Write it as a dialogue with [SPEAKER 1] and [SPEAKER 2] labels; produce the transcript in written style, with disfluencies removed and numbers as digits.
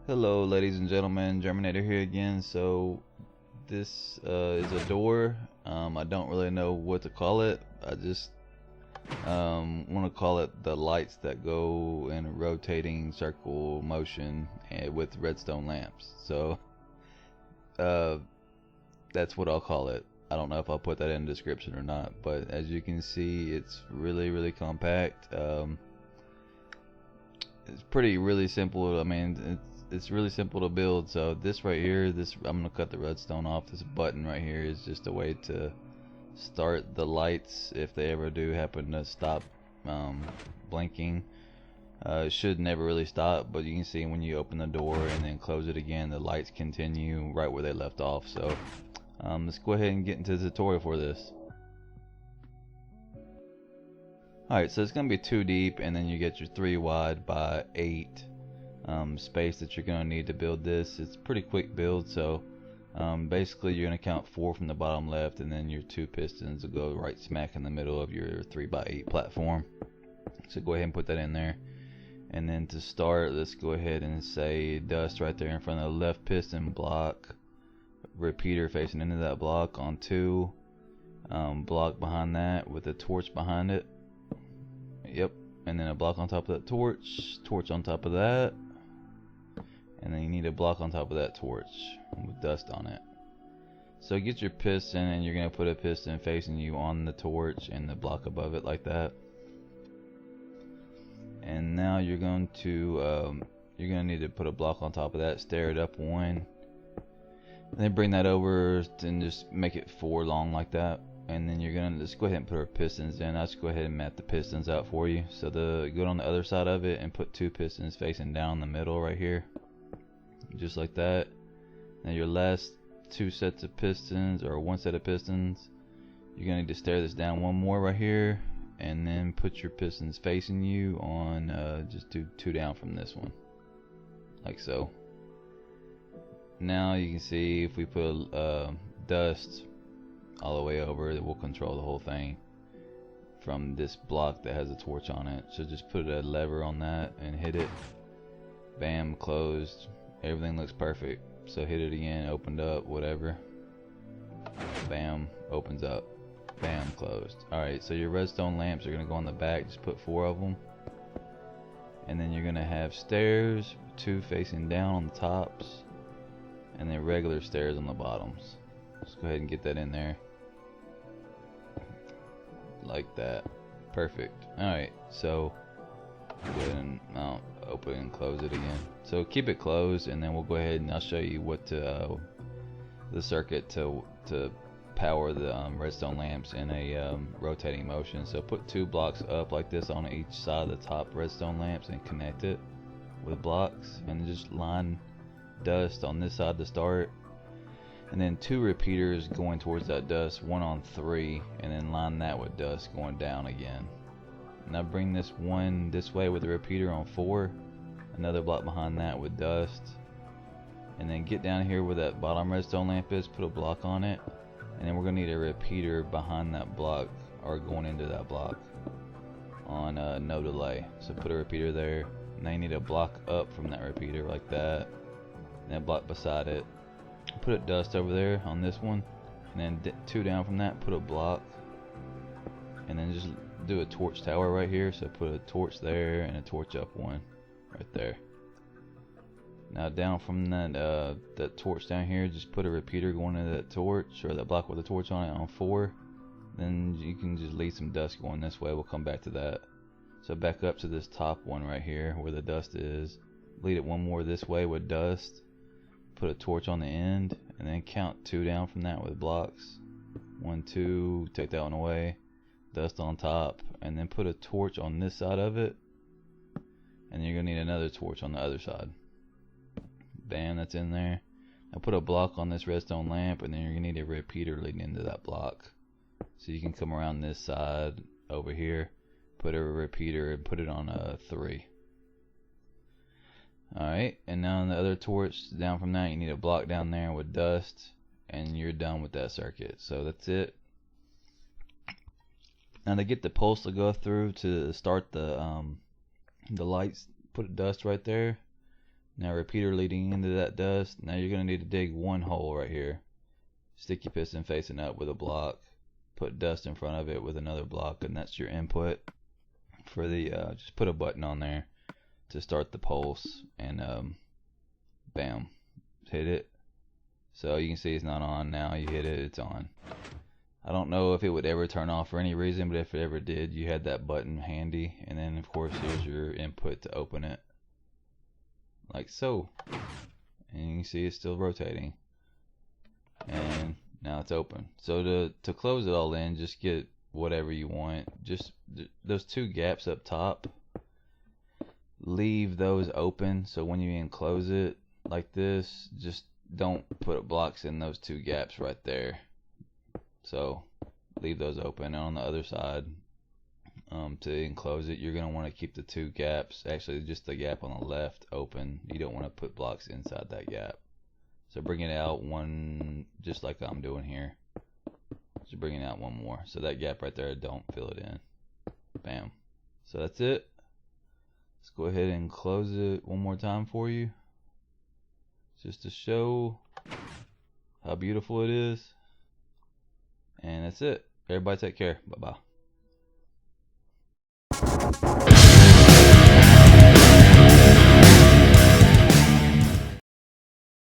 [SPEAKER 1] Hello, ladies and gentlemen, Germinator here again. So, this is a door. I don't really know what to call it. I just want to call it the lights that go in a rotating circle motion with redstone lamps. So, uh, that's what I'll call it. I don't know if I'll put that in the description or not, but as you can see, it's really compact. It's really simple. I mean, it's really simple to build. So this right here, I'm gonna cut the redstone off. This button right here is just a way to start the lights if they ever do happen to stop blinking. It should never really stop, but you can see when you open the door and then close it again, the lights continue right where they left off. So let's go ahead and get into the tutorial for this. Alright, so it's going to be 2 deep, and then you get your 3 wide by 8 space that you're going to need to build this. It's a pretty quick build, so basically you're going to count 4 from the bottom left, and then your 2 pistons will go right smack in the middle of your 3 by 8 platform. So go ahead and put that in there. And then to start, let's go ahead and say dust right there in front of the left piston block. Repeater facing into that block on 2. Block behind that with a torch behind it. Yep, and then a block on top of that torch on top of that, and then you need a block on top of that torch with dust on it. So get your piston, and you're going to put a piston facing you on the torch and the block above it like that. And now you're going to need to put a block on top of that, stair it up 1, and then bring that over and just make it 4 long like that. And then you're gonna just go ahead and put our pistons in. I'll just go ahead and map the pistons out for you. So go on the other side of it and put 2 pistons facing down the middle right here, just like that. Now your last 2 sets of pistons, or 1 set of pistons, you're gonna need to stair this down 1 more right here, and then put your pistons facing you on. Just do 2 down from this one, like so. Now you can see if we put dust all the way over, it will control the whole thing from this block that has a torch on it. So just put a lever on that and hit it. Bam, closed. Everything looks perfect. So hit it again, opened up, whatever. Bam, opens up. Bam, closed. Alright, so your redstone lamps are going to go on the back. Just put 4 of them. And then you're going to have stairs, 2 facing down on the tops, and then regular stairs on the bottoms. Let's go ahead and get that in there. Like that. Perfect. Alright, so go ahead and open and close it again. So keep it closed, and then we'll go ahead and I'll show you what the circuit to power the redstone lamps in a rotating motion. So put 2 blocks up like this on each side of the top redstone lamps and connect it with blocks, and just line dust on this side to start. And then 2 repeaters going towards that dust, 1 on 3, and then line that with dust going down again. Now bring this one this way with a repeater on 4, another block behind that with dust, and then get down here where that bottom redstone lamp is, put a block on it, and then we're going to need a repeater behind that block, or going into that block on no delay. So put a repeater there. Now you need a block up from that repeater like that, and a block beside it. Put a dust over there on this one, and then 2 down from that, put a block, and then just do a torch tower right here. So put a torch there and a torch up 1 right there. Now down from that torch down here, just put a repeater going into that torch, or that block with a torch on it on 4. Then you can just leave some dust going this way. We'll come back to that. So back up to this top one right here where the dust is, lead it 1 more this way with dust. Put a torch on the end, and then count 2 down from that with blocks. 1, 2, take that one away, dust on top, and then put a torch on this side of it, and you're gonna need another torch on the other side. Bam, that's in there. Now put a block on this redstone lamp, and then you're gonna need a repeater leading into that block. So you can come around this side over here, put a repeater, and put it on a 3. Alright, and now on the other torch down from that, you need a block down there with dust, and you're done with that circuit. So that's it. Now to get the pulse to go through to start the lights, put dust right there. Now repeater leading into that dust. Now you're going to need to dig one hole right here. Stick your piston facing up with a block. Put dust in front of it with another block, and that's your input for the just put a button on there to start the pulse, and bam, hit it. So you can see it's not on now. You hit it, it's on. I don't know if it would ever turn off for any reason, but if it ever did, you had that button handy, and then of course here's your input to open it, like so. And you can see it's still rotating, and now it's open. So to close it all in, just get whatever you want. Just those two gaps up top, leave those open, so when you enclose it like this, just don't put blocks in those two gaps right there. So leave those open. And on the other side, to enclose it, you're going to want to keep the two gaps, actually just the gap on the left, open. You don't want to put blocks inside that gap. So bring it out one, just like I'm doing here. Just bring it out one more. So that gap right there, don't fill it in. Bam. So that's it. Let's go ahead and close it one more time for you, just to show how beautiful it is. And that's it. Everybody take care. Bye-bye.